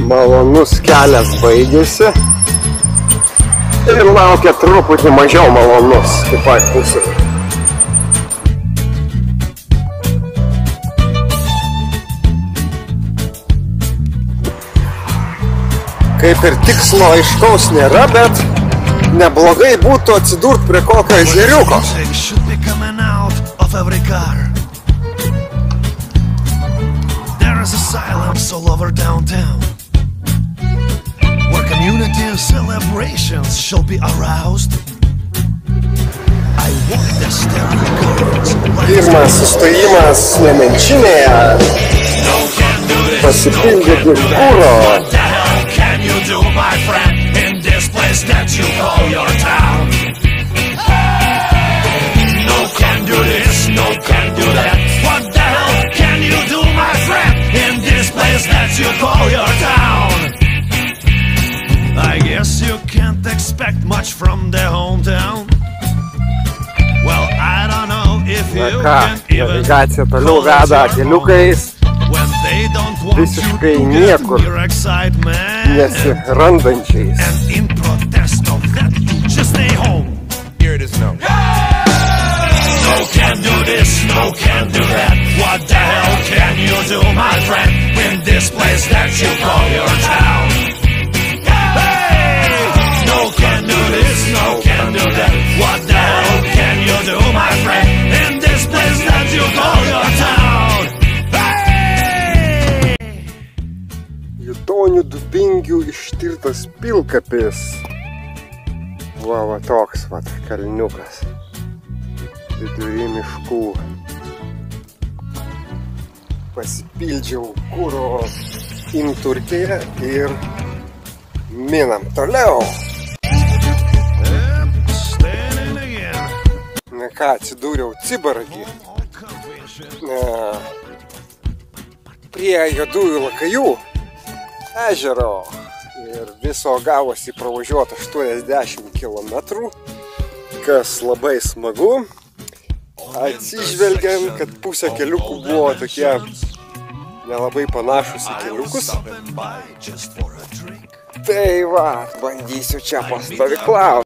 Malonus kelias baigėsi ir laukia truputį mažiau malonus kitoj pusėje. Kaip ir tikslo aiškaus nėra, bet neblogai būtų atsidurt prie kokio ežeriuko. There's a silence all over downtown, where community celebrations shall be aroused. I walk the staring gardens. Pirmas sustojimas Nemenčinėje. Pasipildė kuro. What the hell can you do, my friend, in this place that you call your town? No can do this, no can do that. What the hell can you do, my friend, in this place that you call your town? I guess you can't expect much from the hometown. Well, I don't know if you can even navigacija toliau veda keliukais visiškai niekur nesirandančiais. and in protest of that, you just stay home. Here it is now. No can do this, no can do that. What the hell can you do, my friend, in this place that you call your town? Hey! No can do this, no can do that. What the hell can you do, my friend, in this place that you call your town? Hey! Jutonių Dubingių ištirtas pilkapis. Va toks kalniukas. Vidury miškų. Pasipildžiau kuro imturkėje ir minam toliau. Na ką, atsidūriau Cibaragį. Prie Juodųjų Lakajų ežero. Ir viso gavosi pravažiuoti 80 km, kas labai smagu. Atsižvelgiant, kad pusė keliukų buvo tokie nelabai panašus į keliukus. Tai va, bandysiu čia pastovyklauti.